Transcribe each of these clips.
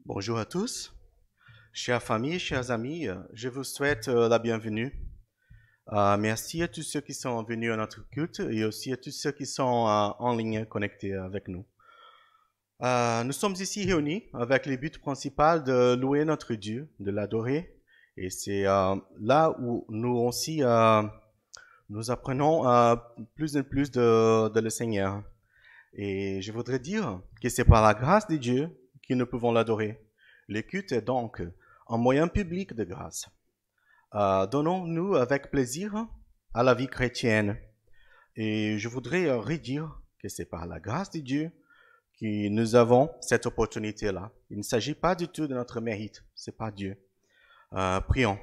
Bonjour à tous, chères familles, chers amis, je vous souhaite la bienvenue. Merci à tous ceux qui sont venus à notre culte et aussi à tous ceux qui sont en ligne connectés avec nous. Nous sommes ici réunis avec le but principal de louer notre Dieu, de l'adorer, et c'est là où nous aussi nous apprenons plus et plus de le Seigneur. Et je voudrais dire que c'est par la grâce de Dieu que nous pouvons l'adorer. Le culte est donc un moyen public de grâce. Donnons-nous avec plaisir à la vie chrétienne. Et je voudrais redire que c'est par la grâce de Dieu que nous avons cette opportunité-là. Il ne s'agit pas du tout de notre mérite, c'est pas Dieu. Prions.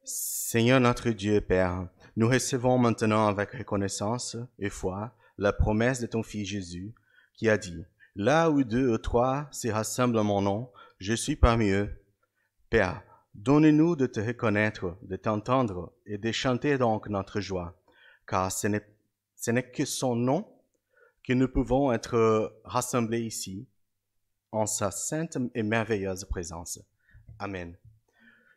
Seigneur notre Dieu et Père, nous recevons maintenant avec reconnaissance et foi la promesse de ton Fils Jésus qui a dit, « Là où deux ou trois se rassemblent en mon nom, je suis parmi eux. » Père, donne-nous de te reconnaître, de t'entendre et de chanter donc notre joie, car ce n'est que son nom que nous pouvons être rassemblés ici en sa sainte et merveilleuse présence. Amen.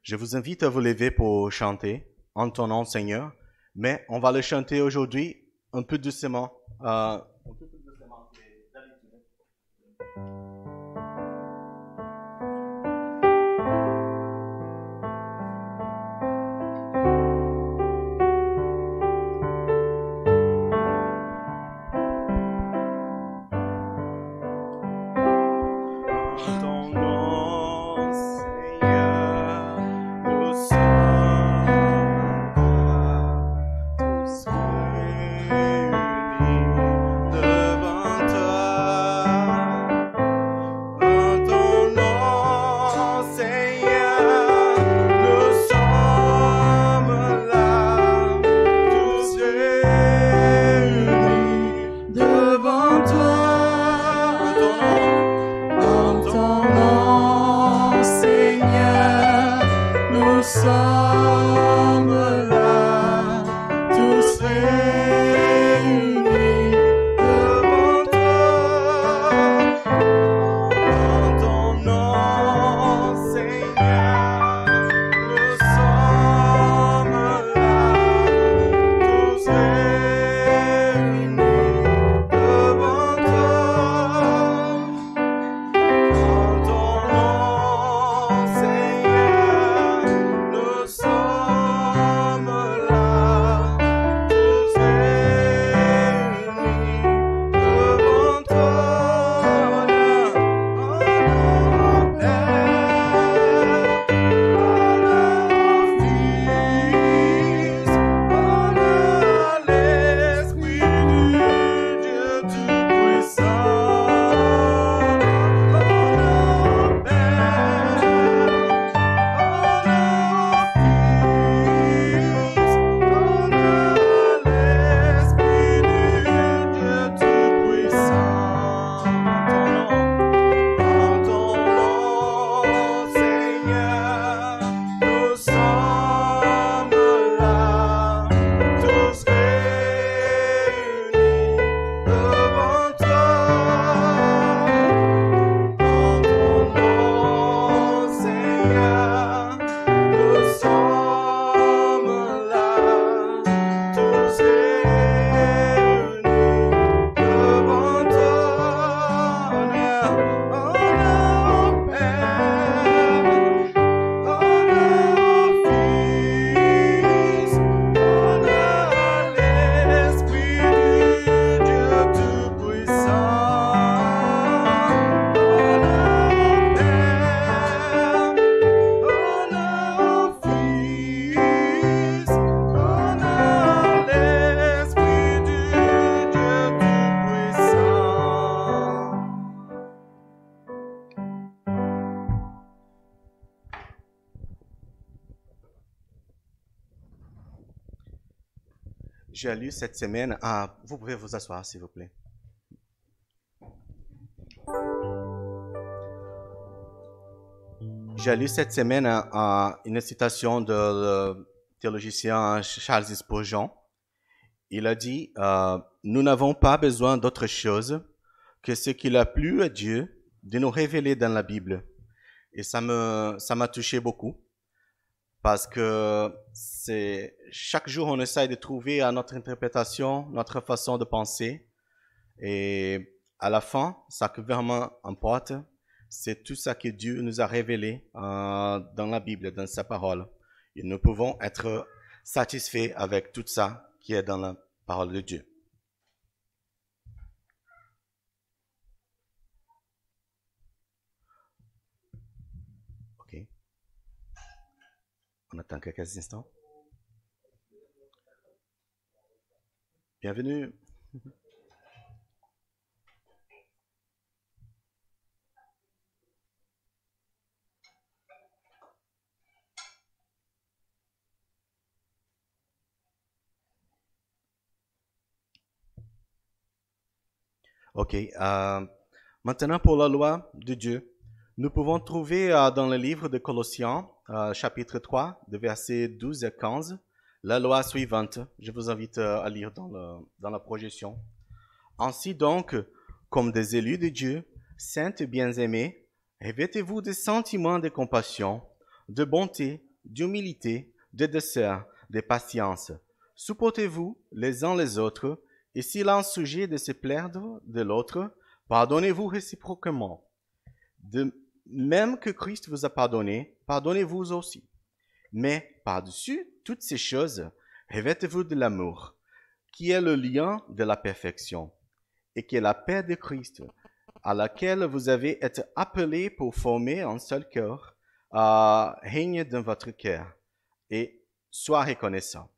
Je vous invite à vous lever pour chanter en ton nom, Seigneur, mais on va le chanter aujourd'hui un peu doucement. Un peu plus doucement que d'habitude. Ton nom, Seigneur, nous sommes tous réunis devant toi. En ton nom, Seigneur, nous sommes là, tous réunis devant toi. En ton nom, Seigneur, nous sommes là, tous réunis devant toi. En ton nom, Seigneur, nous sommes là, tous réunis devant toi. En ton nom, Seigneur, nous sommes là, tous réunis devant toi. Honneur au Père, honneur au Fils, honneur à l'Esprit du Dieu Tout-Puissant. Honneur au Père, honneur au Fils, honneur à l'Esprit du Dieu Tout-Puissant. En ton nom, Seigneur, nous sommes là, tous réunis devant toi. En ton nom, Seigneur, nous sommes là, tous réunis devant toi. Honneur au Père, honneur au Fils, honneur à l'Esprit du Dieu Tout-Puissant. Honneur au Père, honneur au Fils, honneur à l'Esprit du Dieu Tout-Puissant. J'ai lu cette semaine, vous pouvez vous asseoir s'il vous plaît. J'ai lu cette semaine une citation de le théologien Charles Spurgeon. Il a dit, nous n'avons pas besoin d'autre chose que ce qu'il a plu à Dieu de nous révéler dans la Bible. Et ça m'a touché beaucoup parce que chaque jour on essaye de trouver à notre interprétation, notre façon de penser. Et à la fin, ce qui vraiment importe, c'est tout ça que Dieu nous a révélé dans la Bible, dans sa parole. Et nous pouvons être satisfaits avec tout ça qui est dans la parole de Dieu. OK. On attend quelques instants. Bienvenue. OK. Maintenant, pour la loi de Dieu, nous pouvons trouver dans le livre de Colossiens, chapitre 3, de versets 12 à 15, la loi suivante. Je vous invite à lire dans la projection. Ainsi donc, comme des élus de Dieu, saints et bien-aimés, revêtez-vous de sentiments de compassion, de bonté, d'humilité, de douceur, de patience. Supportez-vous les uns les autres, et si l'un sujet de se plaindre de l'autre, pardonnez-vous réciproquement. De même que Christ vous a pardonné, pardonnez-vous aussi. Mais par-dessus toutes ces choses, revêtez-vous de l'amour, qui est le lien de la perfection, et qui est la paix de Christ, à laquelle vous avez été appelés pour former un seul cœur, règne dans votre cœur, et sois reconnaissant.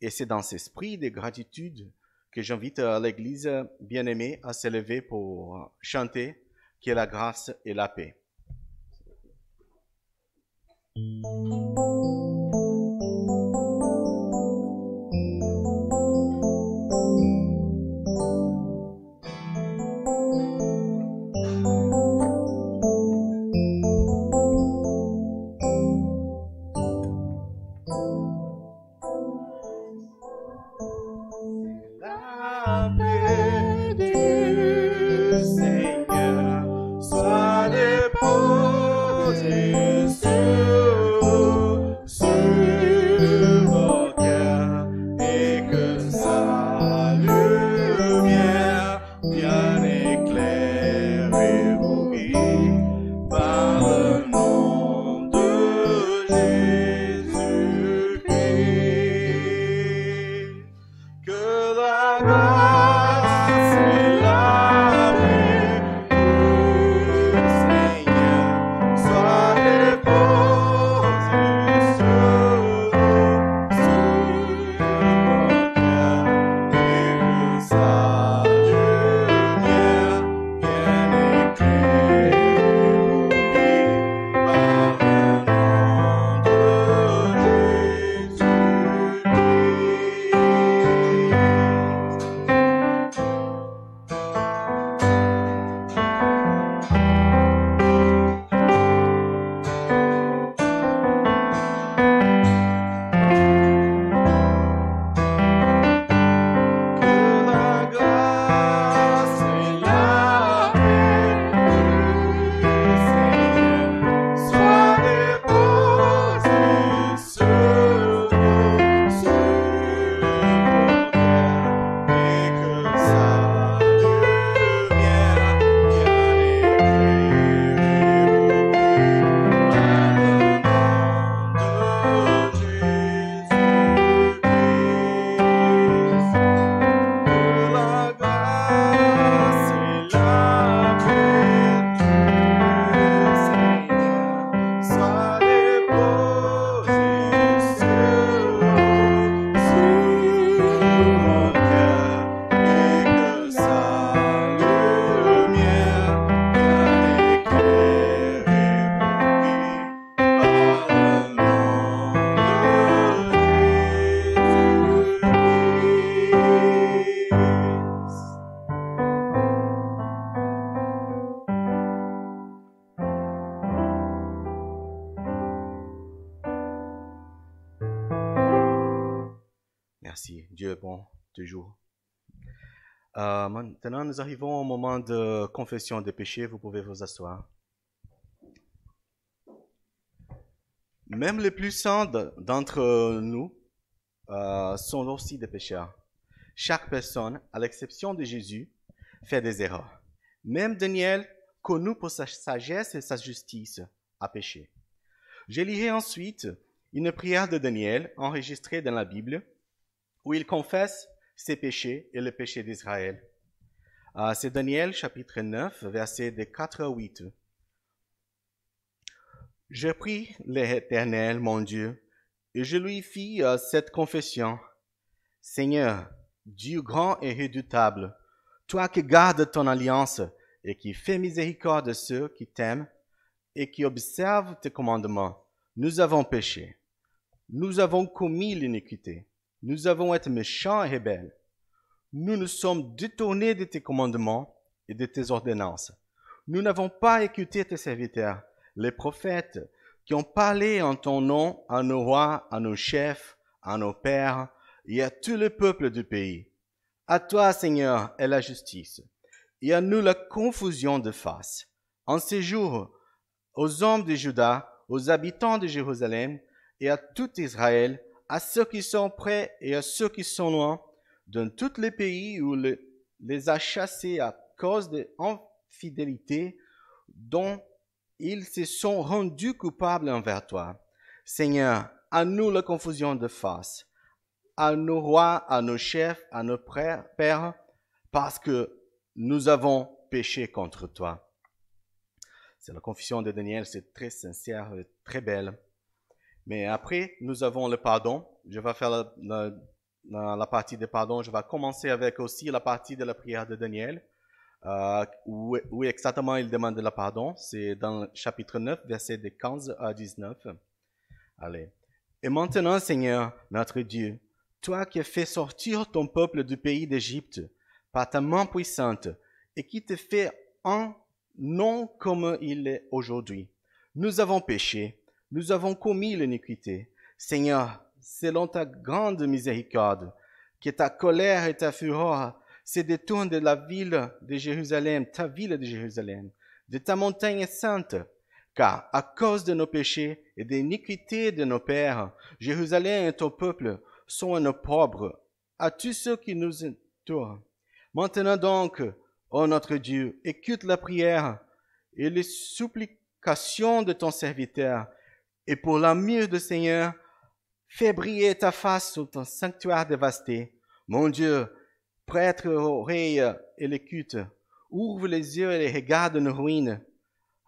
Et c'est dans cet esprit de gratitude que j'invite l'Église bien-aimée à s'élever pour chanter qui est la grâce et la paix. La paix du Seigneur soit déposée sur vos cœurs et que sa lumière vienne éclairer vos vies par le nom de Jésus-Christ. Que la grâce et la paix du Seigneur soient déposées sur vos cœurs et que sa lumière vienne éclairer vos vies par le nom de Jésus-Christ. Que la grâce et la paix du Seigneur soient déposées sur vos cœurs et que sa lumière vienne éclairer vos vies par le nom de Jésus-Christ. Que la grâce et la paix du Seigneur soient déposées sur vos cœurs et que sa lumière vienne éclairer vos vies par le nom de Jésus-Christ. Merci, Dieu est bon toujours. Maintenant, nous arrivons au moment de confession des péchés. Vous pouvez vous asseoir. Même les plus saints d'entre nous sont aussi des pécheurs. Chaque personne, à l'exception de Jésus, fait des erreurs. Même Daniel, connu pour sa sagesse et sa justice, a péché. Je lirai ensuite une prière de Daniel enregistrée dans la Bible où il confesse ses péchés et le péché d'Israël. C'est Daniel chapitre 9, versets de 4 à 8. Je prie l'Éternel, mon Dieu, et je lui fis cette confession. Seigneur, Dieu grand et redoutable, toi qui gardes ton alliance et qui fais miséricorde de ceux qui t'aiment et qui observent tes commandements, nous avons péché. Nous avons commis l'iniquité. Nous avons été méchants et rebelles. Nous nous sommes détournés de tes commandements et de tes ordonnances. Nous n'avons pas écouté tes serviteurs, les prophètes, qui ont parlé en ton nom à nos rois, à nos chefs, à nos pères et à tout le peuple du pays. À toi, Seigneur, est la justice, et à nous la confusion de face. En ces jours, aux hommes de Juda, aux habitants de Jérusalem, et à tout Israël, à ceux qui sont près et à ceux qui sont loin, dans tous les pays où les a chassés à cause de l'infidélité dont ils se sont rendus coupables envers toi. Seigneur, à nous la confusion de face, à nos rois, à nos chefs, à nos pères, parce que nous avons péché contre toi. C'est la confession de Daniel, c'est très sincère et très belle. Mais après, nous avons le pardon. Je vais faire la partie de pardon. Je vais commencer avec aussi la partie de la prière de Daniel, où exactement il demande le pardon. C'est dans le chapitre 9, versets de 15 à 19. Allez. Et maintenant, Seigneur, notre Dieu, toi qui as fait sortir ton peuple du pays d'Égypte par ta main puissante et qui te fait un nom comme il est aujourd'hui, nous avons péché. Nous avons commis l'iniquité. Seigneur, selon ta grande miséricorde, que ta colère et ta fureur se détournent de la ville de Jérusalem, ta ville de Jérusalem, de ta montagne sainte, car à cause de nos péchés et de l'iniquité de nos pères, Jérusalem et ton peuple sont un opprobre à tous ceux qui nous entourent. Maintenant donc, ô notre Dieu, écoute la prière et les supplications de ton serviteur, et pour l'amour du Seigneur, fais briller ta face sur ton sanctuaire dévasté. Mon Dieu, prête l'oreille et l'écoute. Ouvre les yeux et regarde nos ruines.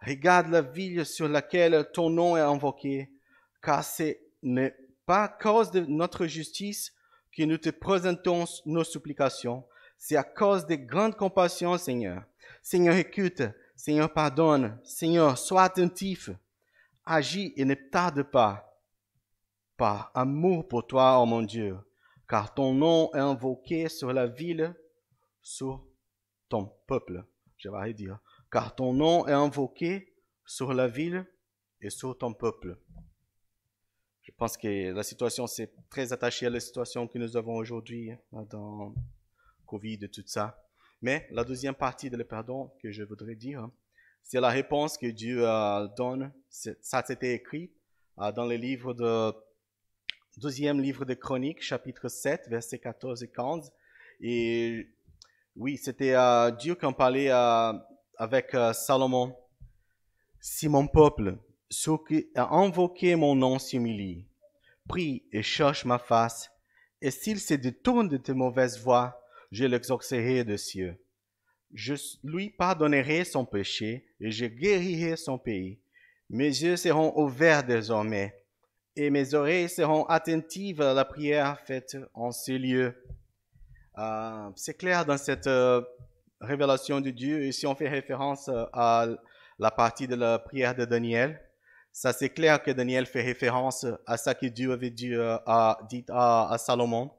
Regarde la ville sur laquelle ton nom est invoqué, car ce n'est pas à cause de notre justice que nous te présentons nos supplications. C'est à cause de grandes compassions, Seigneur. Seigneur, écoute. Seigneur, pardonne. Seigneur, sois attentif. Agis et ne tarde pas, par amour pour toi, ô mon Dieu, car ton nom est invoqué sur la ville, sur ton peuple. Je vais redire, car ton nom est invoqué sur la ville et sur ton peuple. Je pense que la situation, c'est très attachée à la situation que nous avons aujourd'hui dans Covid et tout ça. Mais la deuxième partie de le pardon que je voudrais dire, c'est la réponse que Dieu donne. Ça, c'était écrit dans le livre deuxième livre de Chroniques, chapitre 7, versets 14 et 15. Et oui, c'était Dieu qui en parlait avec Salomon. Si mon peuple, ceux qui ont invoqué mon nom, s'humilie, prie et cherche ma face, et s'il se détourne de tes mauvaises voies, je l'exaucerai des cieux. Je lui pardonnerai son péché et je guérirai son pays. Mes yeux seront ouverts désormais et mes oreilles seront attentives à la prière faite en ces lieux. C'est clair dans cette révélation de Dieu, et si on fait référence à la partie de la prière de Daniel, ça c'est clair que Daniel fait référence à ça que Dieu avait dit à Salomon.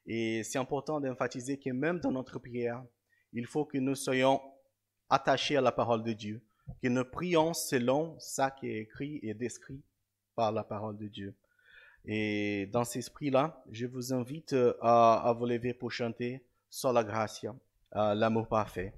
Et c'est important d'emphasiser que même dans notre prière, il faut que nous soyons attachés à la parole de Dieu, que nous prions selon ça qui est écrit et décrit par la parole de Dieu. Et dans cet esprit-là, je vous invite à vous lever pour chanter Sola Gratia, l'amour parfait.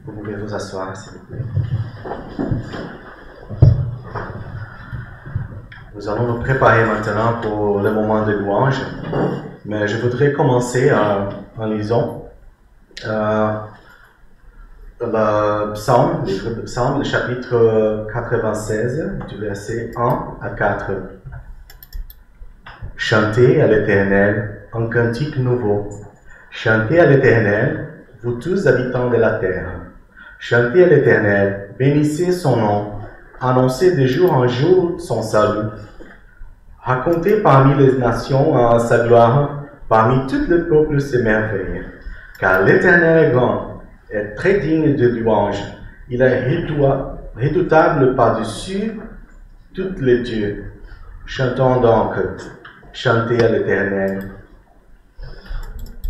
Vous pouvez vous asseoir, s'il vous plaît. Nous allons nous préparer maintenant pour le moment de louange, mais je voudrais commencer en lisant le psaume, le chapitre 96, du verset 1 à 4. Chantez à l'Éternel un cantique nouveau. Chantez à l'Éternel, vous tous habitants de la terre. Chantez à l'Éternel, bénissez son nom, annoncez de jour en jour son salut. Racontez parmi les nations sa gloire, parmi tous les peuples ses merveilles. Car l'Éternel est grand, est très digne de louange. Il est redoutable par-dessus tous les dieux. Chantons donc, chantez à l'Éternel.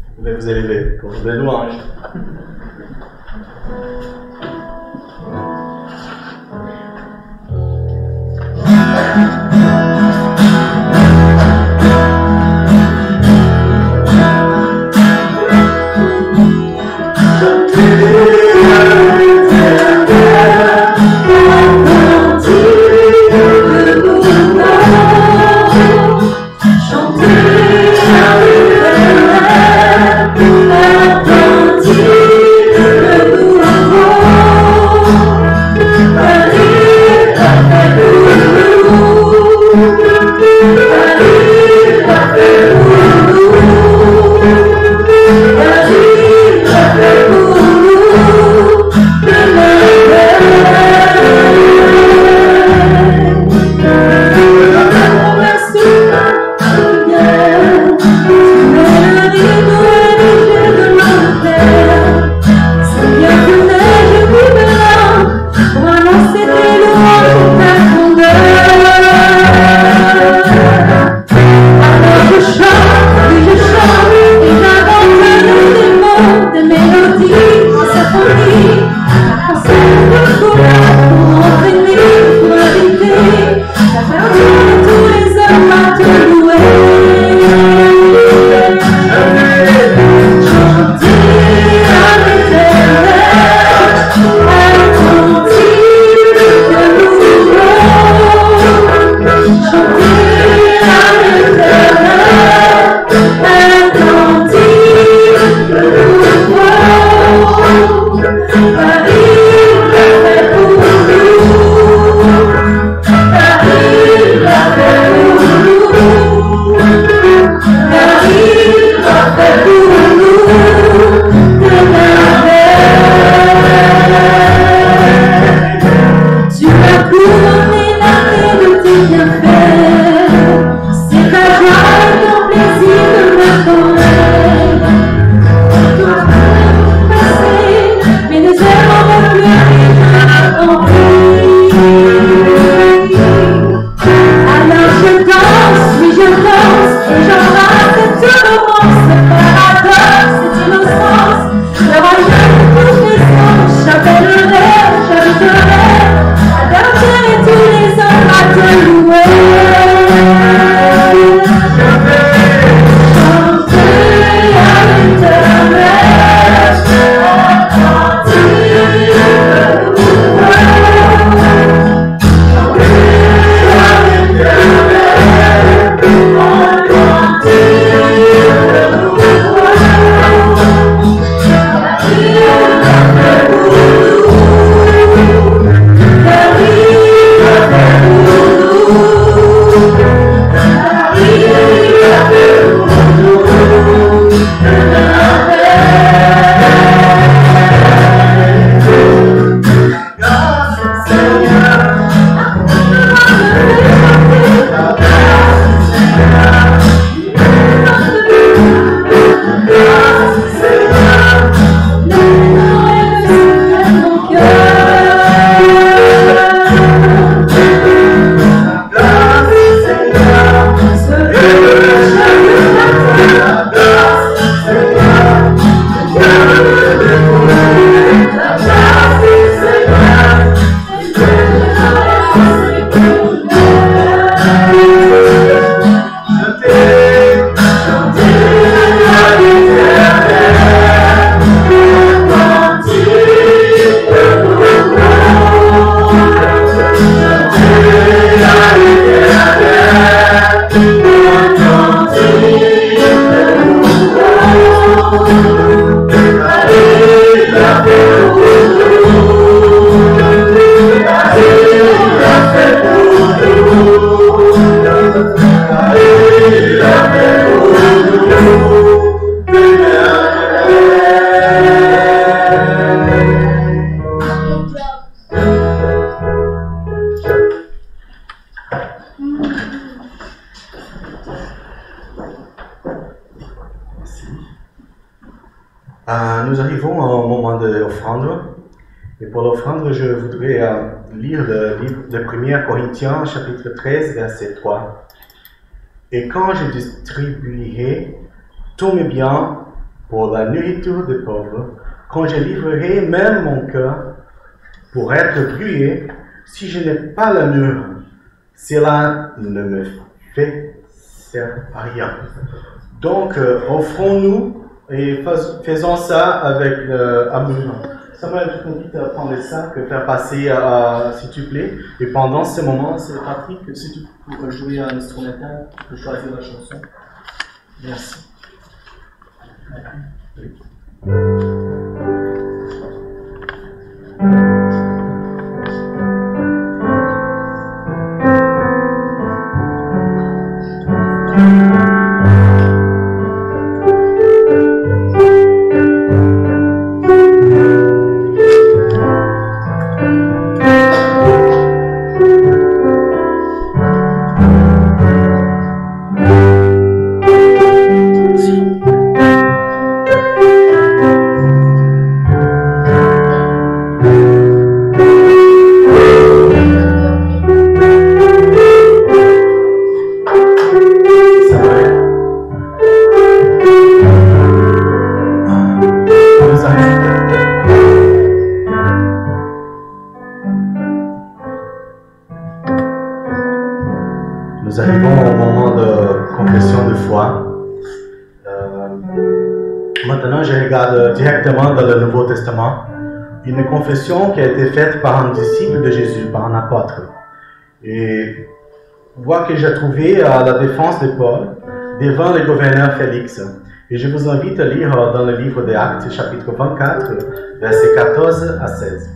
Vous pouvez vous élever pour les louanges. Chantez Nous arrivons au moment de l'offrande. Et pour l'offrande, je voudrais lire le livre de 1 Corinthiens, chapitre 13, verset 3. Et quand je distribuerai tous mes biens pour la nourriture des pauvres, quand je livrerai même mon cœur pour être brûlé, si je n'ai pas l'amour, cela ne me fait à rien. Donc, offrons-nous et faisons ça avec amour. Samuel, je t'invite à prendre les sacs, faire passer, s'il te plaît. Et pendant ce moment, c'est Patrick, si tu peux jouer un instrumental, tu peux choisir la chanson. Merci. Nous arrivons au moment de confession de foi. Maintenant, je regarde directement dans le Nouveau Testament une confession qui a été faite par un disciple de Jésus, par un apôtre. Et voix que j'ai trouvée à la défense de Paul devant le gouverneur Félix. Et je vous invite à lire dans le livre des Actes, chapitre 24, versets 14 à 16.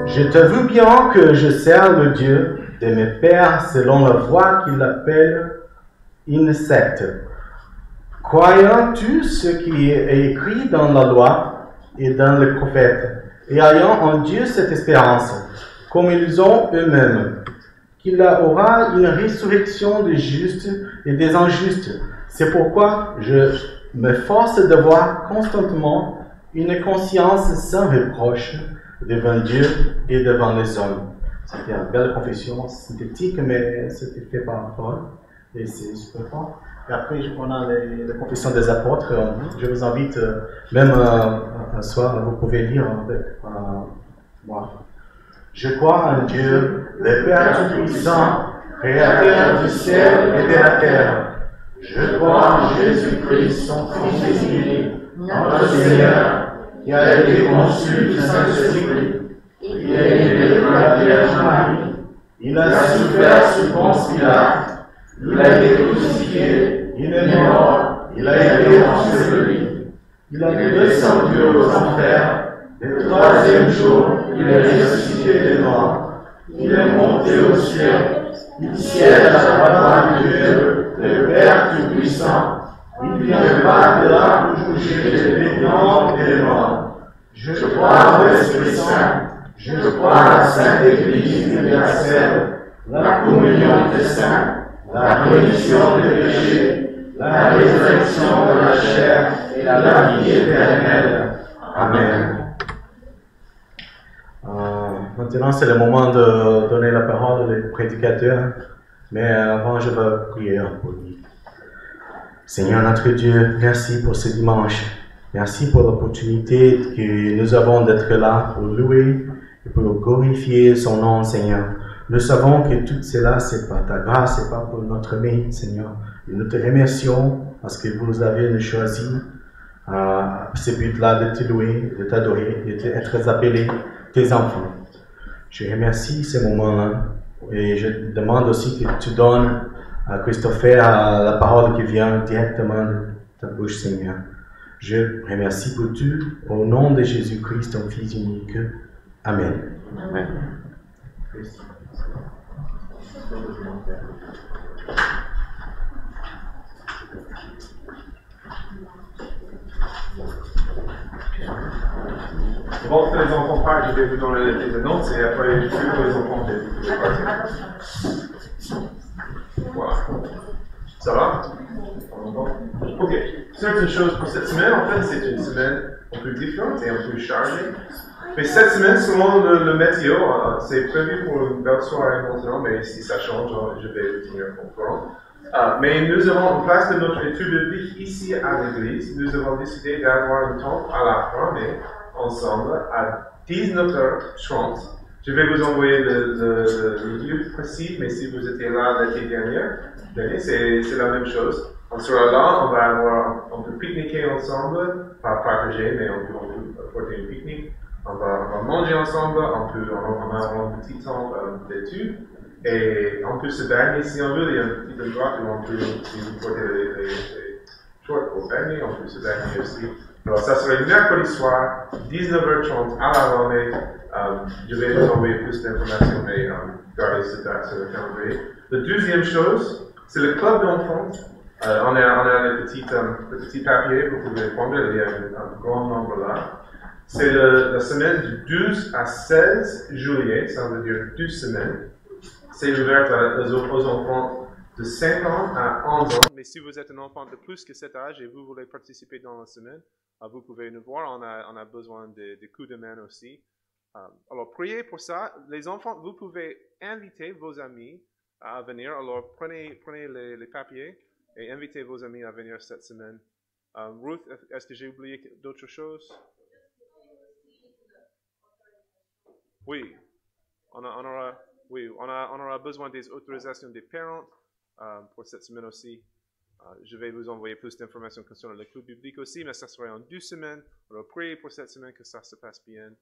Je t'avoue bien que je sers le Dieu de mes pères selon la voie qu'il appelle une secte. Croyant-tu ce qui est écrit dans la loi et dans les prophètes, et ayant en Dieu cette espérance, comme ils ont eux-mêmes, qu'il aura une résurrection des justes et des injustes. C'est pourquoi je m'efforce d'avoir constamment une conscience sans reproche devant Dieu et devant les hommes. C'était une belle confession synthétique, mais c'était fait par Paul, et c'est super fort. Et après, on a les confessions des apôtres. Je vous invite, même un soir, vous pouvez lire avec moi. Je crois en Dieu, le Père Tout-Puissant, Créateur du ciel et de la terre. Je crois en Jésus-Christ, son Fils Jésus, notre Seigneur, qui a été conçu du Saint-Esprit. Il est né de la Vierge Marie. Il a souffert sous Ponce Pilate. Il a été crucifié. Il est mort. Il a été enseveli. Il a été descendu aux enfers. Le troisième jour, il est ressuscité des morts. Il est monté au ciel. Il siège à la droite de Dieu, le Père Tout-Puissant. Il viendra de là pour juger les vivants et les morts. Je crois en l'Esprit Saint. Je crois à la Sainte Église universelle, la communion des saints, la rémission des péchés, la résurrection de la chair et la vie éternelle. Amen. Maintenant, c'est le moment de donner la parole au prédicateur, mais avant, je vais prier pour lui. Seigneur notre Dieu, merci pour ce dimanche. Merci pour l'opportunité que nous avons d'être là pour louer et pour glorifier son nom, Seigneur. Nous savons que tout cela, c'est par ta grâce, c'est pas pour notre mérite, Seigneur. Et nous te remercions parce que vous avez choisi ce but-là de te louer, de t'adorer, d'être appelés tes enfants. Je remercie ce moment-là et je demande aussi que tu donnes à Christopher la parole qui vient directement de ta bouche, Seigneur. Je remercie pour tout, au nom de Jésus-Christ, ton Fils unique. Amen. Amen. Bon, les enfants frères, je vais vous donner les annonces et après je vais les enfants. Voilà. Ça va? Ok. Ce certaines choses pour cette semaine. En fait, c'est une semaine un peu différente et un peu chargée. Mais cette semaine, selon le météo, c'est prévu pour une belle soirée maintenant, mais si ça change, je vais le tenir au courant. Mais nous avons, en place de notre étude biblique ici à l'église, nous avons décidé d'avoir un temps à la fin, mais ensemble, à 19h30. Je vais vous envoyer le lieu précis, mais si vous étiez là l'été dernier, c'est la même chose. On sera là, on peut pique-niquer ensemble, pas partager, mais on peut apporter une pique-nique. On va manger ensemble, on a un petit temps d'études, et on peut se baigner si on veut. Il y a un petit endroit où on peut, si vous portez les shorts pour baigner, on peut se baigner aussi. Alors, ça serait mercredi soir, 19h30 à la journée. Je vais vous envoyer plus d'informations, mais gardez cette date sur le calendrier. La deuxième chose, c'est le club d'enfants. On a le petit papier, vous pouvez prendre, il y a un grand nombre là. C'est la semaine du 12 à 16 juillet, ça veut dire 12 semaines. C'est ouvert aux enfants de 5 ans à 11 ans. Mais si vous êtes un enfant de plus que cet âge et vous voulez participer dans la semaine, vous pouvez nous voir. On a besoin de coups de main aussi. Alors, priez pour ça. Les enfants, vous pouvez inviter vos amis à venir. Alors, prenez les papiers et invitez vos amis à venir cette semaine. Ruth, est-ce que j'ai oublié d'autres choses? Oui, on aura besoin des autorisations des parents pour cette semaine aussi. Je vais vous envoyer plus d'informations concernant le club biblique aussi, mais ça sera en 2 semaines. On va prier pour cette semaine que ça se passe bien.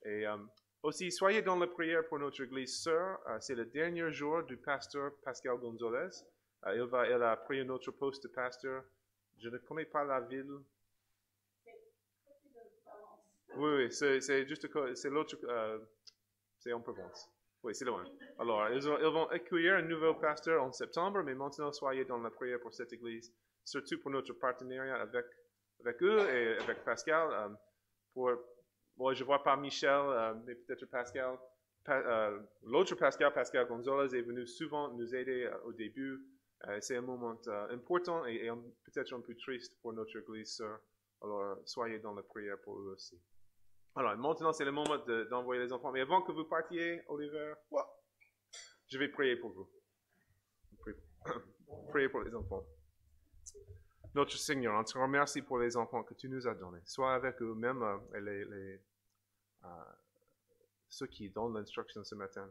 Et aussi, soyez dans la prière pour notre église sœur. C'est le dernier jour du pasteur Pascal Gonzalez. Il a pris notre poste de pasteur. Je ne connais pas la ville. Oui, c'est juste c'est l'autre, c'est en Provence. Oui, c'est loin. Alors, ils vont accueillir un nouveau pasteur en septembre, mais maintenant, soyez dans la prière pour cette église, surtout pour notre partenariat avec eux et avec Pascal. Bon, je vois pas Michel, mais peut-être Pascal. L'autre Pascal Gonzalez est venu souvent nous aider au début. C'est un moment important et peut-être un peu triste pour notre église sœur. Alors, soyez dans la prière pour eux aussi. Alors, maintenant, c'est le moment d'envoyer les enfants. Mais avant que vous partiez, Oliver, je vais prier pour vous. Priez pour les enfants. Notre Seigneur, on te remercie pour les enfants que tu nous as donnés. Sois avec eux, même ceux qui donnent l'instruction ce matin.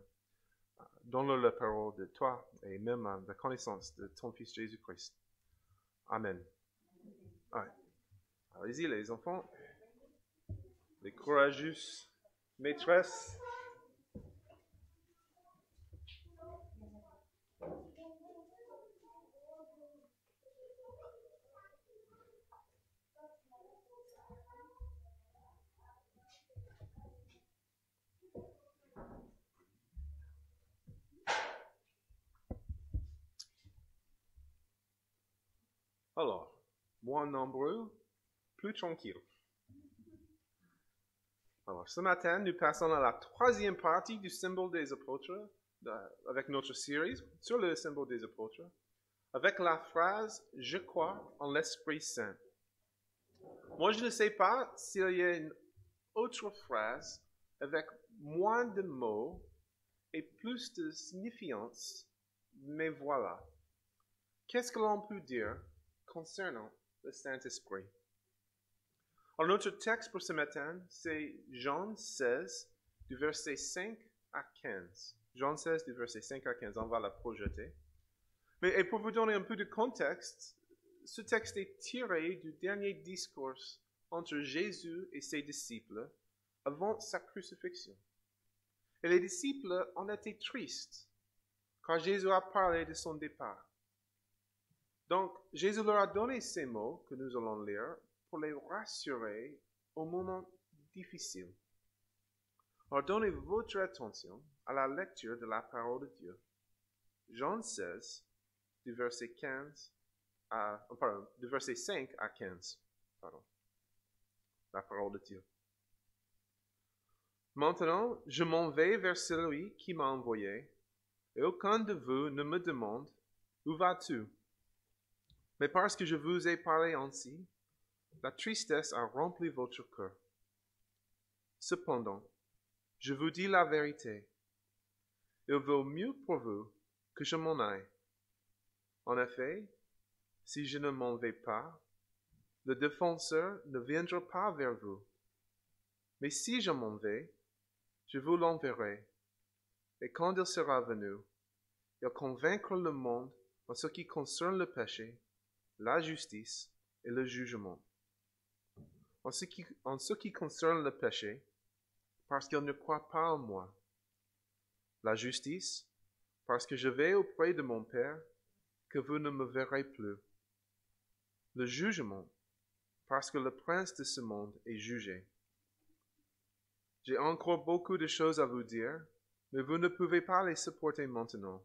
Donne-leur la parole de toi et même la connaissance de ton Fils Jésus-Christ. Amen. Ouais. Allez-y, les enfants. Les courageuses maîtresses. Alors, moins nombreux, plus tranquille. Alors, ce matin, nous passons à la 3e partie du symbole des apôtres, avec notre série sur le symbole des apôtres, avec la phrase « Je crois en l'Esprit Saint ». Moi, je ne sais pas s'il y a une autre phrase avec moins de mots et plus de signifiance, mais voilà. Qu'est-ce que l'on peut dire concernant le Saint-Esprit? Alors, notre texte pour ce matin, c'est Jean 16, du verset 5 à 15. Jean 16, du verset 5 à 15. On va la projeter. Mais pour vous donner un peu de contexte, ce texte est tiré du dernier discours entre Jésus et ses disciples avant sa crucifixion. Et les disciples ont été tristes quand Jésus a parlé de son départ. Donc, Jésus leur a donné ces mots que nous allons lire pour les rassurer au moment difficile. Alors, donnez votre attention à la lecture de la parole de Dieu. Jean 16, du verset 5 à 15. La parole de Dieu. Maintenant, je m'en vais vers celui qui m'a envoyé, et aucun de vous ne me demande « Où vas-tu » Mais parce que je vous ai parlé ainsi, la tristesse a rempli votre cœur. Cependant, je vous dis la vérité. Il vaut mieux pour vous que je m'en aille. En effet, si je ne m'en vais pas, le défenseur ne viendra pas vers vous. Mais si je m'en vais, je vous l'enverrai. Et quand il sera venu, il convaincra le monde en ce qui concerne le péché, la justice et le jugement. En ce qui concerne le péché, parce qu'il ne croit pas en moi. La justice, parce que je vais auprès de mon Père, que vous ne me verrez plus. Le jugement, parce que le prince de ce monde est jugé. J'ai encore beaucoup de choses à vous dire, mais vous ne pouvez pas les supporter maintenant.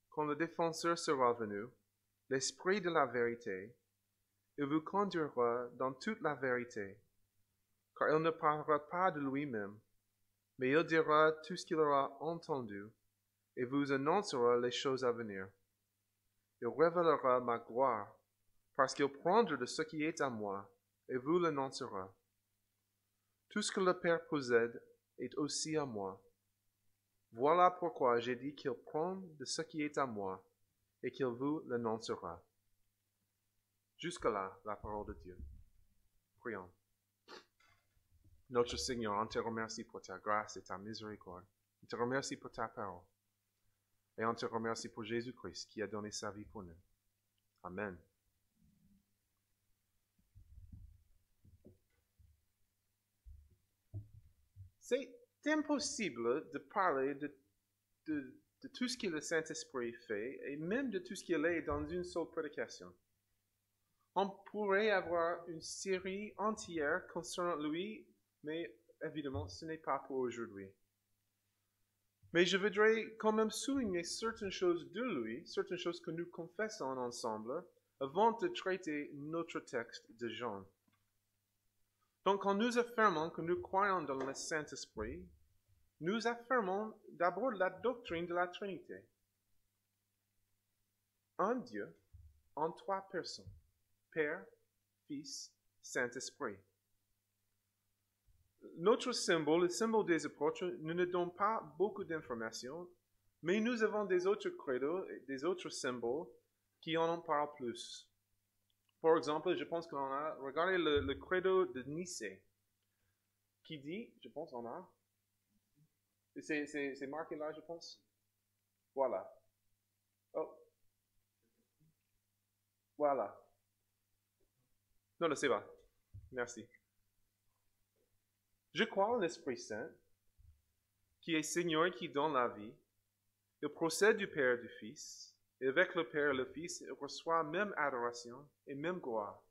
Quand le défenseur sera venu, l'Esprit de la vérité, il vous conduira dans toute la vérité, car il ne parlera pas de lui-même, mais il dira tout ce qu'il aura entendu, et vous annoncera les choses à venir. Il révélera ma gloire, parce qu'il prendra de ce qui est à moi, et vous l'annoncera. Tout ce que le Père possède est aussi à moi. Voilà pourquoi j'ai dit qu'il prend de ce qui est à moi, et qu'il vous l'annoncera. Jusque-là, la parole de Dieu. Prions. Notre Seigneur, on te remercie pour ta grâce et ta miséricorde. On te remercie pour ta parole. Et on te remercie pour Jésus-Christ qui a donné sa vie pour nous. Amen. C'est impossible de parler de tout ce que le Saint-Esprit fait et même de tout ce qu'il est dans une seule prédication. On pourrait avoir une série entière concernant lui, mais évidemment, ce n'est pas pour aujourd'hui. Mais je voudrais quand même souligner certaines choses de lui, certaines choses que nous confessons ensemble, avant de traiter notre texte de Jean. Donc, quand nous affirmons que nous croyons dans le Saint-Esprit, nous affirmons d'abord la doctrine de la Trinité. Un Dieu en trois personnes, Père, Fils, Saint-Esprit. Notre symbole, le symbole des apôtres, nous ne donne pas beaucoup d'informations, mais nous avons des autres credos, des autres symboles qui en parlent plus. Par exemple, je pense qu'on a, regardez le credo de Nicée, qui dit, je pense on a, c'est marqué là, je pense. Voilà. Oh. Voilà. Non, c'est pas. Merci. Je crois en l'Esprit Saint, qui est Seigneur et qui donne la vie. Il procède du Père et du Fils, et avec le Père et le Fils, il reçoit même adoration et même gloire.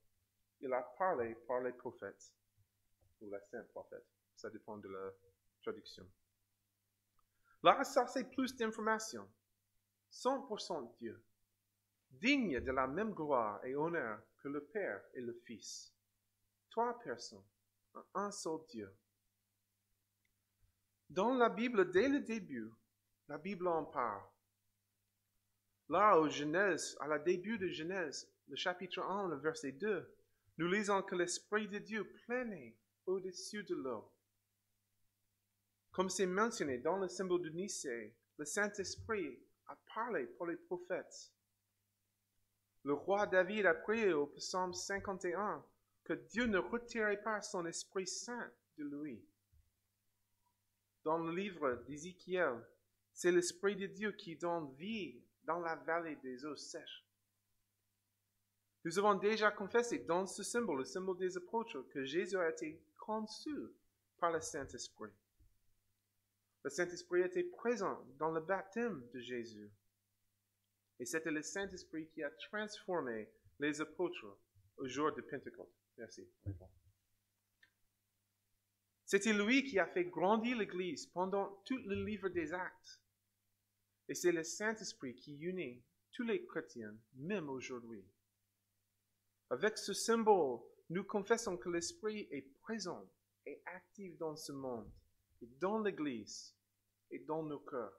Il a parlé par les prophètes, ou les saints prophètes, ça dépend de la traduction. Là, ça c'est plus d'informations. 100% Dieu, digne de la même gloire et honneur que le Père et le Fils. Trois personnes, un seul Dieu. Dans la Bible, dès le début, la Bible en parle. Là, au Genèse, à la début de Genèse, le chapitre 1, le verset 2, nous lisons que l'Esprit de Dieu planait au-dessus de l'eau. Comme c'est mentionné dans le symbole de Nicée, le Saint-Esprit a parlé pour les prophètes. Le roi David a prié au psaume 51 que Dieu ne retirait pas son Esprit Saint de lui. Dans le livre d'Ézéchiel, c'est l'Esprit de Dieu qui donne vie dans la vallée des eaux sèches. Nous avons déjà confessé dans ce symbole, le symbole des apôtres, que Jésus a été conçu par le Saint-Esprit. Le Saint-Esprit était présent dans le baptême de Jésus. Et c'était le Saint-Esprit qui a transformé les apôtres au jour de Pentecôte. Merci. C'était lui qui a fait grandir l'Église pendant tout le livre des Actes. Et c'est le Saint-Esprit qui unit tous les chrétiens, même aujourd'hui. Avec ce symbole, nous confessons que l'Esprit est présent et actif dans ce monde, et dans l'Église, et dans nos cœurs.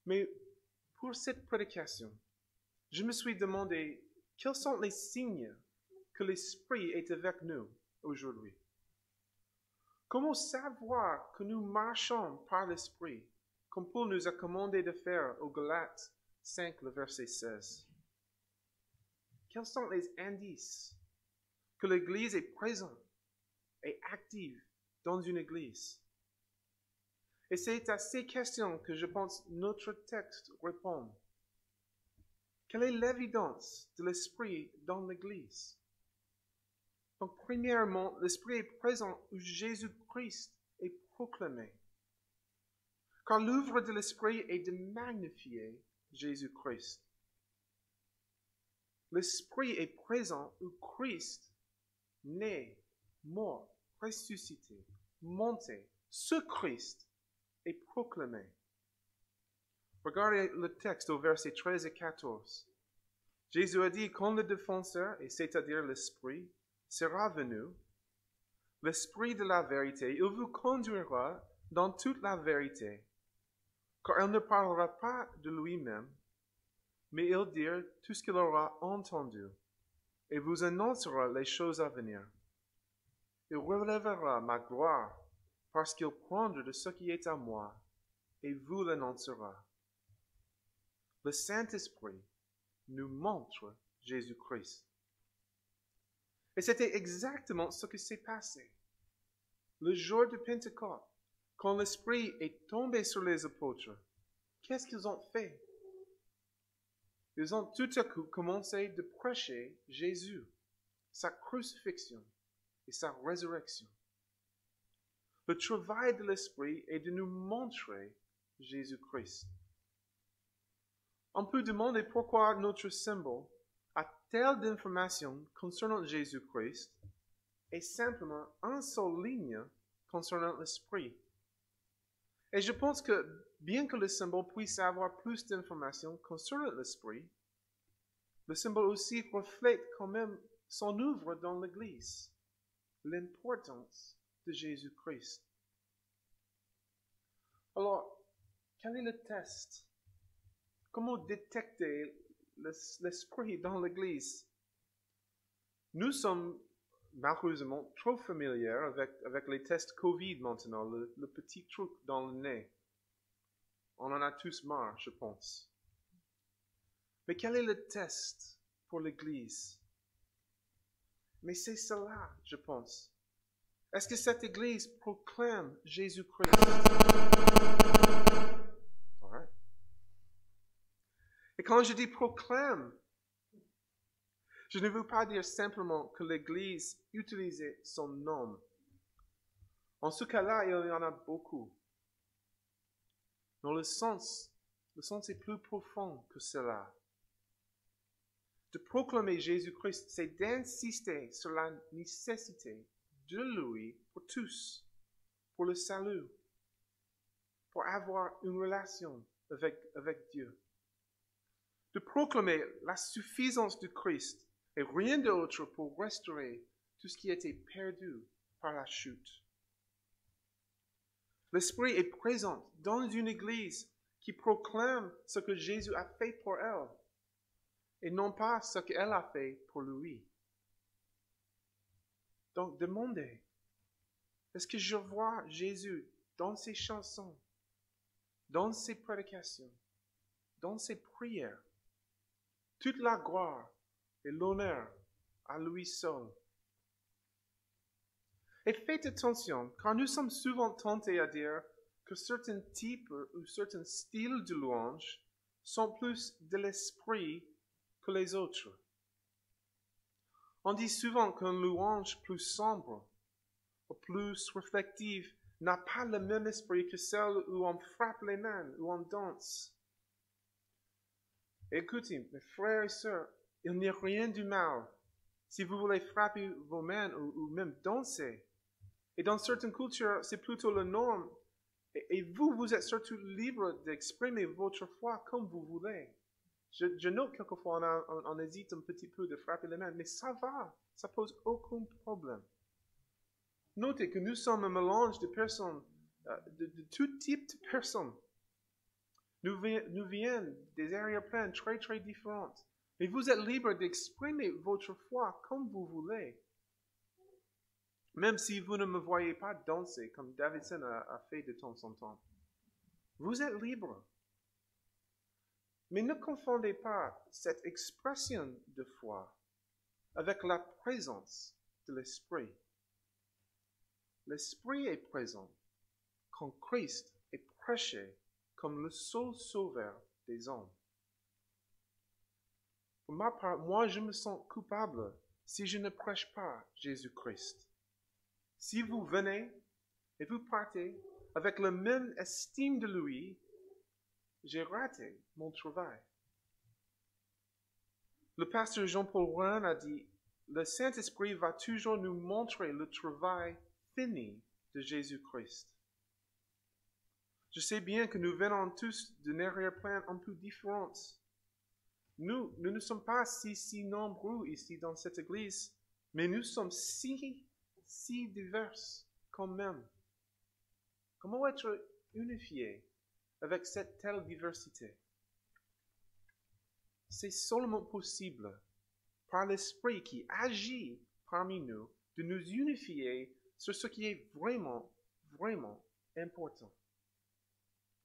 Mais pour cette prédication, je me suis demandé quels sont les signes que l'Esprit est avec nous aujourd'hui. Comment savoir que nous marchons par l'Esprit, comme Paul nous a commandé de faire au Galates 5, le verset 16? Quels sont les indices que l'Église est présente et active dans une Église? Et c'est à ces questions que je pense notre texte répond. Quelle est l'évidence de l'Esprit dans l'Église? Donc, premièrement, l'Esprit est présent où Jésus-Christ est proclamé. Car l'œuvre de l'Esprit est de magnifier Jésus-Christ. L'Esprit est présent où Christ, né, mort, ressuscité, monté, ce Christ est proclamé. Regardez le texte au verset 13 et 14. Jésus a dit, quand le défenseur, et c'est-à-dire l'Esprit, sera venu, l'Esprit de la vérité, il vous conduira dans toute la vérité, car il ne parlera pas de lui-même, mais il dira tout ce qu'il aura entendu, et vous annoncera les choses à venir. Il relèvera ma gloire, parce qu'il prendra de ce qui est à moi, et vous l'annoncera. Le Saint-Esprit nous montre Jésus-Christ. Et c'était exactement ce qui s'est passé. Le jour de Pentecôte, quand l'Esprit est tombé sur les apôtres, qu'est-ce qu'ils ont fait? Ils ont tout à coup commencé de prêcher Jésus, sa crucifixion et sa résurrection. Le travail de l'Esprit est de nous montrer Jésus-Christ. On peut demander pourquoi notre symbole a telle d'informations concernant Jésus-Christ et simplement une seule ligne concernant l'Esprit. Et je pense que bien que le symbole puisse avoir plus d'informations concernant l'Esprit, le symbole aussi reflète quand même son œuvre dans l'Église, l'importance de Jésus-Christ. Alors, quel est le test? Comment détecter l'Esprit dans l'Église? Nous sommes malheureusement trop familiers avec les tests COVID maintenant, le petit truc dans le nez. On en a tous marre, je pense. Mais quel est le test pour l'Église? Mais c'est cela, je pense. Est-ce que cette Église proclame Jésus-Christ? All right. Et quand je dis proclame, je ne veux pas dire simplement que l'Église utilisait son nom. En ce cas-là, il y en a beaucoup. Mais le sens est plus profond que cela. De proclamer Jésus-Christ, c'est d'insister sur la nécessité de lui pour tous, pour le salut, pour avoir une relation avec Dieu. De proclamer la suffisance du Christ et rien d'autre pour restaurer tout ce qui était perdu par la chute. L'Esprit est présent dans une Église qui proclame ce que Jésus a fait pour elle et non pas ce qu'elle a fait pour lui. Donc demandez, est-ce que je vois Jésus dans ses chansons, dans ses prédications, dans ses prières? Toute la gloire et l'honneur à lui seul. Et faites attention, car nous sommes souvent tentés à dire que certains types ou certains styles de louange sont plus de l'esprit que les autres. On dit souvent qu'une louange plus sombre ou plus réflexive n'a pas le même esprit que celle où on frappe les mains, où on danse. Écoutez, mes frères et sœurs, il n'y a rien de mal si vous voulez frapper vos mains ou même danser. Et dans certaines cultures, c'est plutôt la norme. Et vous êtes surtout libre d'exprimer votre foi comme vous voulez. Je note quelquefois on hésite un petit peu de frapper les mains, mais ça va, ça pose aucun problème. Notez que nous sommes un mélange de personnes, de tout type de personnes. Nous viennent des arrière-plans très très différentes. Et vous êtes libre d'exprimer votre foi comme vous voulez. Même si vous ne me voyez pas danser comme Davidson a fait de temps en temps. Vous êtes libre. Mais ne confondez pas cette expression de foi avec la présence de l'Esprit. L'Esprit est présent quand Christ est prêché comme le seul sauveur des hommes. Pour ma part, moi je me sens coupable si je ne prêche pas Jésus-Christ. Si vous venez et vous partez avec la même estime de lui, j'ai raté mon travail. Le pasteur Jean-Paul Run a dit, le Saint-Esprit va toujours nous montrer le travail fini de Jésus-Christ. Je sais bien que nous venons tous d'une arrière-plan un peu différente. Nous ne sommes pas si nombreux ici dans cette église, mais nous sommes si divers quand même. Comment être unifiés avec cette telle diversité? C'est seulement possible par l'Esprit qui agit parmi nous de nous unifier sur ce qui est vraiment important,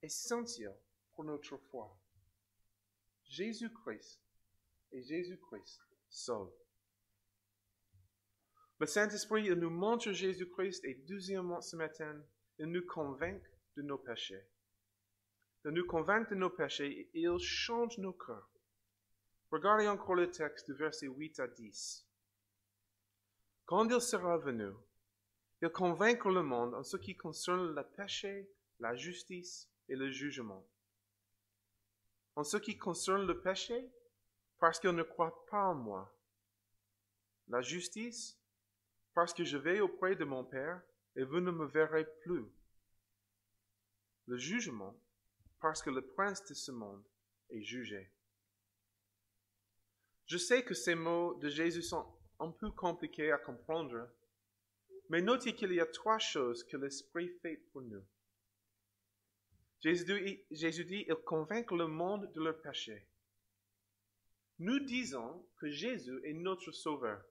essentiel pour notre foi. Jésus-Christ et Jésus-Christ seul. Le Saint-Esprit, il nous montre Jésus-Christ et deuxièmement ce matin, il nous convainc de nos péchés. Il nous convainc de nos péchés et il change nos cœurs. Regardez encore le texte du verset 8 à 10. Quand il sera venu, il convaincra le monde en ce qui concerne le péché, la justice et le jugement. En ce qui concerne le péché, parce qu'il ne croit pas en moi. La justice, parce que je vais auprès de mon Père et vous ne me verrez plus. Le jugement, parce que le prince de ce monde est jugé. Je sais que ces mots de Jésus sont un peu compliqués à comprendre, mais notez qu'il y a trois choses que l'Esprit fait pour nous. Jésus dit, il convainc le monde de leur péché. Nous disons que Jésus est notre Sauveur.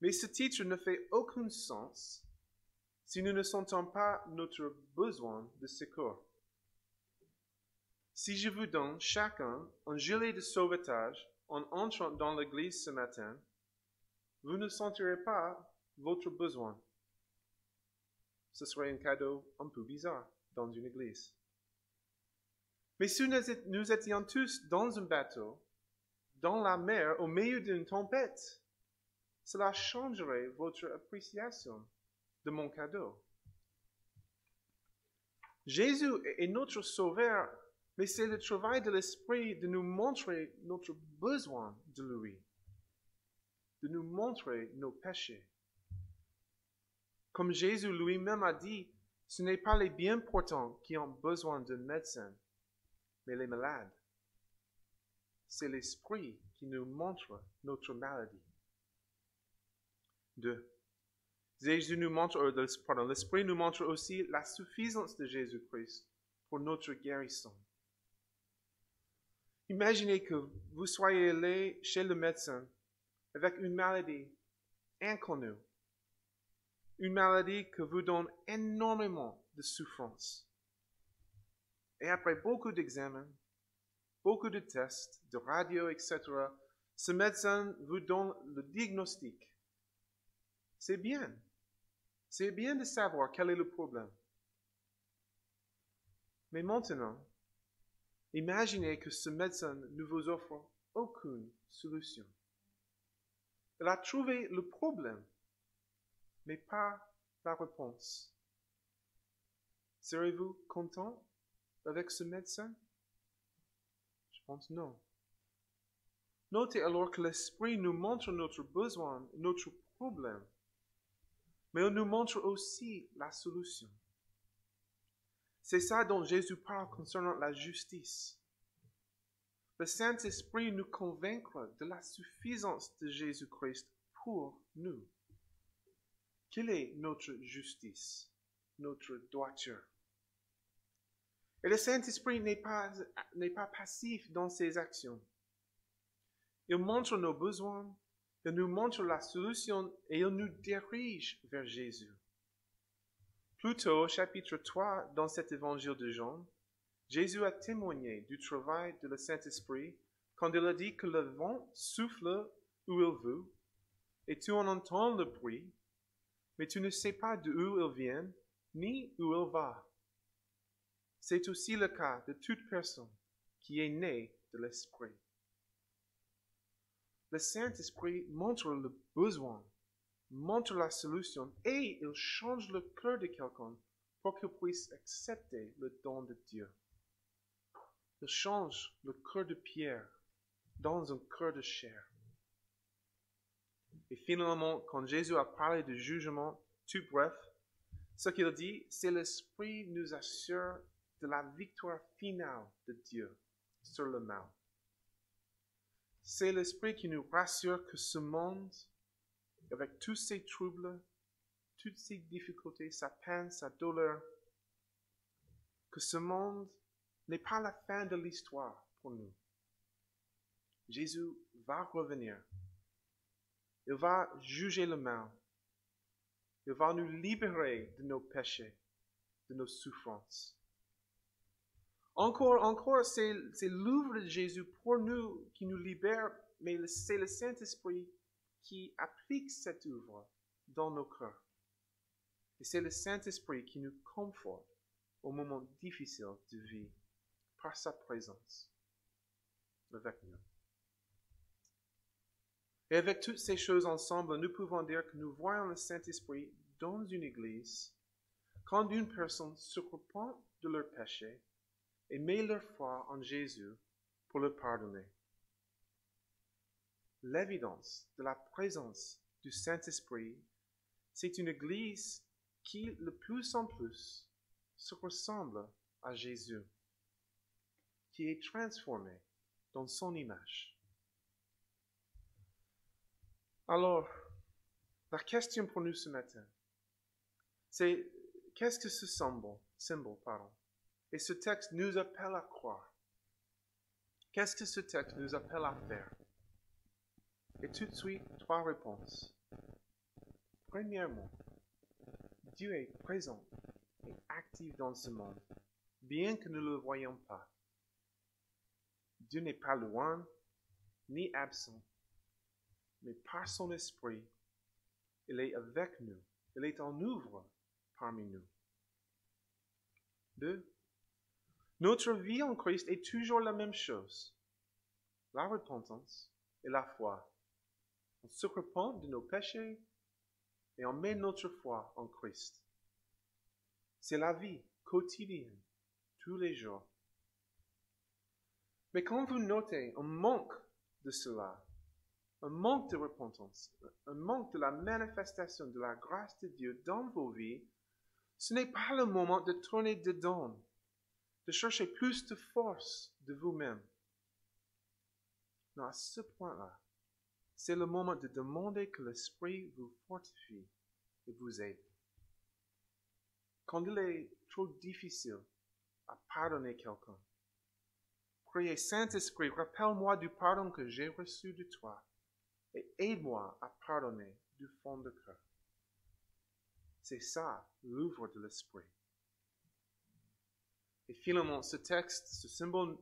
Mais ce titre ne fait aucun sens si nous ne sentons pas notre besoin de secours. Si je vous donne chacun un gilet de sauvetage en entrant dans l'église ce matin, vous ne sentirez pas votre besoin. Ce serait un cadeau un peu bizarre dans une église. Mais si nous étions tous dans un bateau, dans la mer, au milieu d'une tempête, cela changerait votre appréciation de mon cadeau. Jésus est notre Sauveur, mais c'est le travail de l'Esprit de nous montrer notre besoin de lui, de nous montrer nos péchés. Comme Jésus lui-même a dit, ce n'est pas les bien portants qui ont besoin d'un médecin, mais les malades. C'est l'Esprit qui nous montre notre maladie. 2. L'Esprit nous montre aussi la suffisance de Jésus-Christ pour notre guérison. Imaginez que vous soyez allé chez le médecin avec une maladie inconnue, une maladie qui vous donne énormément de souffrance. Et après beaucoup d'examens, beaucoup de tests, de radio, etc., ce médecin vous donne le diagnostic. C'est bien de savoir quel est le problème. Mais maintenant, imaginez que ce médecin ne vous offre aucune solution. Il a trouvé le problème, mais pas la réponse. Serez-vous content avec ce médecin? Je pense non. Notez alors que l'Esprit nous montre notre besoin, notre problème, mais il nous montre aussi la solution. C'est ça dont Jésus parle concernant la justice. Le Saint-Esprit nous convaincra de la suffisance de Jésus-Christ pour nous. Quelle est notre justice, notre droiture? Et le Saint-Esprit n'est pas passif dans ses actions. Il montre nos besoins, il nous montre la solution et il nous dirige vers Jésus. Plus tôt, au chapitre 3, dans cet évangile de Jean, Jésus a témoigné du travail de le Saint-Esprit quand il a dit que le vent souffle où il veut, et tu en entends le bruit, mais tu ne sais pas d'où il vient, ni où il va. C'est aussi le cas de toute personne qui est née de l'Esprit. Le Saint-Esprit montre le besoin, montre la solution, et il change le cœur de quelqu'un pour qu'il puisse accepter le don de Dieu. Il change le cœur de pierre dans un cœur de chair. Et finalement, quand Jésus a parlé de jugement, tout bref, ce qu'il dit, c'est l'Esprit nous assure de la victoire finale de Dieu sur le mal. C'est l'Esprit qui nous rassure que ce monde, avec tous ses troubles, toutes ses difficultés, sa peine, sa douleur, que ce monde n'est pas la fin de l'histoire pour nous. Jésus va revenir. Il va juger le mal. Il va nous libérer de nos péchés, de nos souffrances. Encore, c'est l'œuvre de Jésus pour nous qui nous libère, mais c'est le Saint-Esprit qui applique cette œuvre dans nos cœurs. Et c'est le Saint-Esprit qui nous conforte au moment difficile de vie par sa présence avec nous. Et avec toutes ces choses ensemble, nous pouvons dire que nous voyons le Saint-Esprit dans une église quand une personne se repent de leur péché et met leur foi en Jésus pour le pardonner. L'évidence de la présence du Saint-Esprit, c'est une église qui, de plus en plus, se ressemble à Jésus, qui est transformée dans son image. Alors, la question pour nous ce matin, c'est qu'est-ce que ce symbole, et ce texte nous appelle à croire? Qu'est-ce que ce texte nous appelle à faire? Et tout de suite, 3 réponses. Premièrement, Dieu est présent et actif dans ce monde, bien que nous ne le voyions pas. Dieu n'est pas loin, ni absent, mais par son esprit, il est avec nous, il est en œuvre parmi nous. 2. Notre vie en Christ est toujours la même chose. La repentance et la foi. On se repent de nos péchés et on met notre foi en Christ. C'est la vie quotidienne, tous les jours. Mais quand vous notez un manque de cela, un manque de repentance, un manque de la manifestation de la grâce de Dieu dans vos vies, ce n'est pas le moment de tourner dedans, de chercher plus de force de vous-même. Non, à ce point-là, c'est le moment de demander que l'Esprit vous fortifie et vous aide. Quand il est trop difficile à pardonner quelqu'un, priez, Saint-Esprit, rappelle-moi du pardon que j'ai reçu de toi et aide-moi à pardonner du fond de cœur. C'est ça, l'œuvre de l'Esprit. Et finalement, ce texte, ce symbole,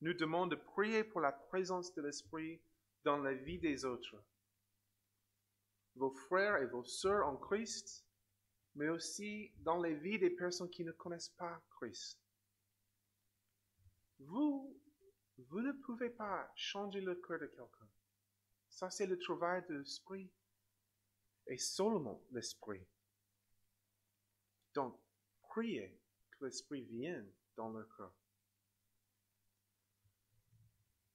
nous demande de prier pour la présence de l'Esprit dans la vie des autres. Vos frères et vos sœurs en Christ, mais aussi dans les vies des personnes qui ne connaissent pas Christ. Vous ne pouvez pas changer le cœur de quelqu'un. Ça, c'est le travail de l'Esprit et seulement l'Esprit. Donc, priez que l'Esprit vienne dans leur cœur.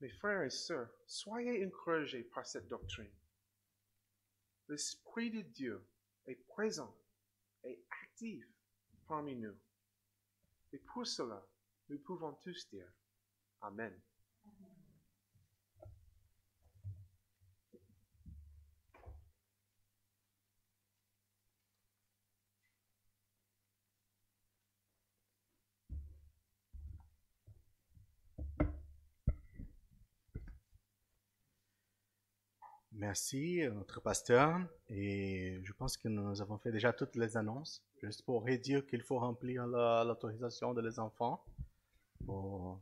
Mes frères et sœurs, soyez encouragés par cette doctrine. L'Esprit de Dieu est présent et actif parmi nous. Et pour cela, nous pouvons tous dire Amen. merci, notre pasteur. Et je pense que nous avons fait déjà toutes les annonces. Juste pour redire qu'il faut remplir l'autorisation des enfants. Bon.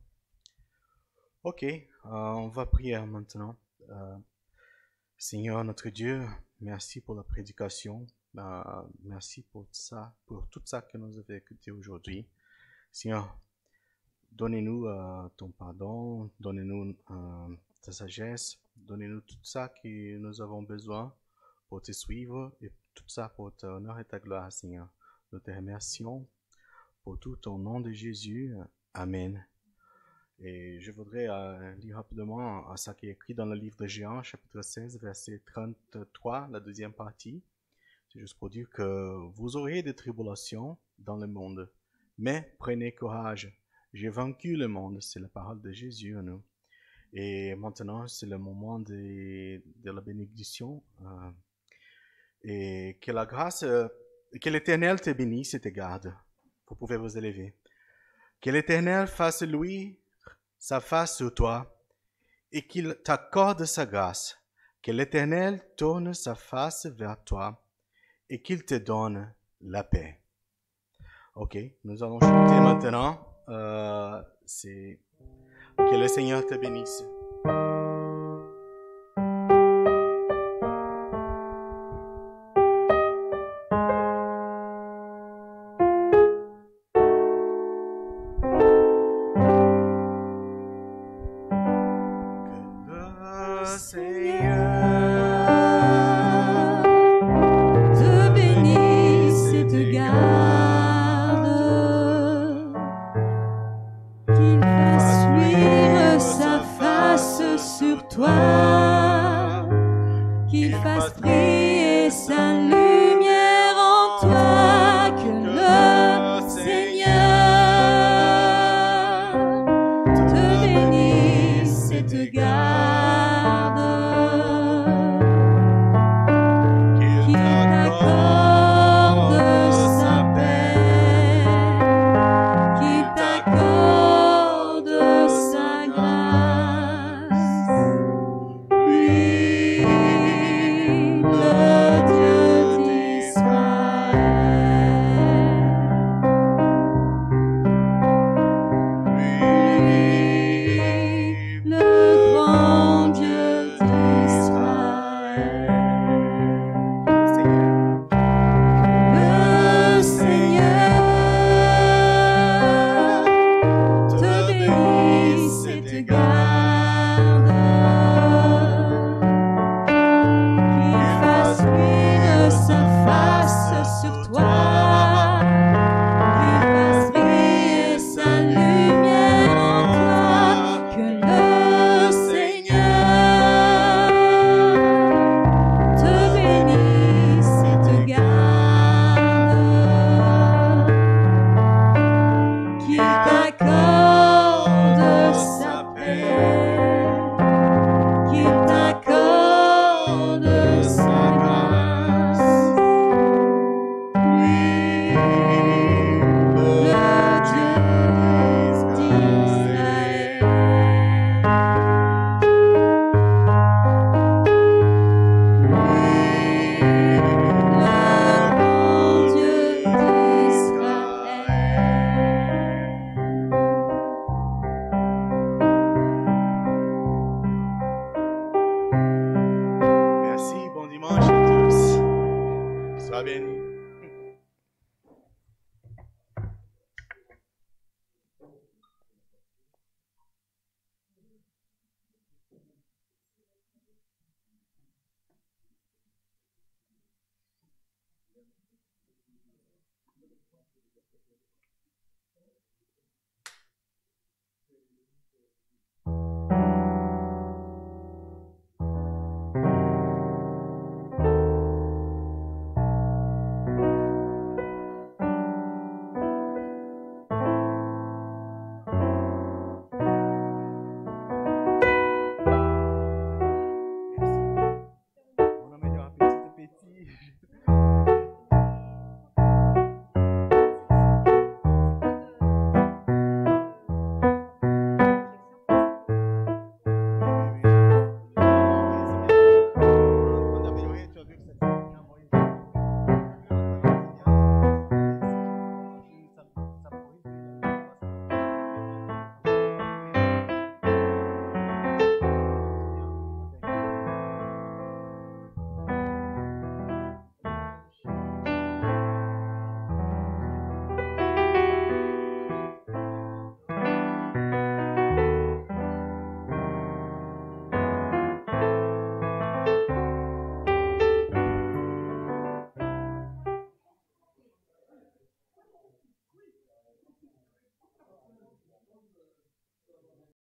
Ok, on va prier maintenant. Seigneur notre Dieu, merci pour la prédication. Merci pour tout ça que nous avons écouté aujourd'hui. Seigneur, donnez-nous ton pardon, donnez-nous ta sagesse, donnez-nous tout ça que nous avons besoin pour te suivre et tout ça pour ton honneur et ta gloire, Seigneur. Nous te remercions pour tout au nom de Jésus. Amen. Et je voudrais lire rapidement ce qui est écrit dans le livre de Jean, chapitre 16, verset 33, la deuxième partie. C'est juste pour dire que vous aurez des tribulations dans le monde, mais prenez courage. J'ai vaincu le monde, c'est la parole de Jésus à nous. Et maintenant, c'est le moment de la bénédiction. Et que la grâce, que l'Éternel te bénisse et te garde. Vous pouvez vous élever. Que l'Éternel fasse lui sa face sur toi et qu'il t'accorde sa grâce. Que l'Éternel tourne sa face vers toi et qu'il te donne la paix. Ok, nous allons chanter maintenant. C'est que le Seigneur te bénisse. Te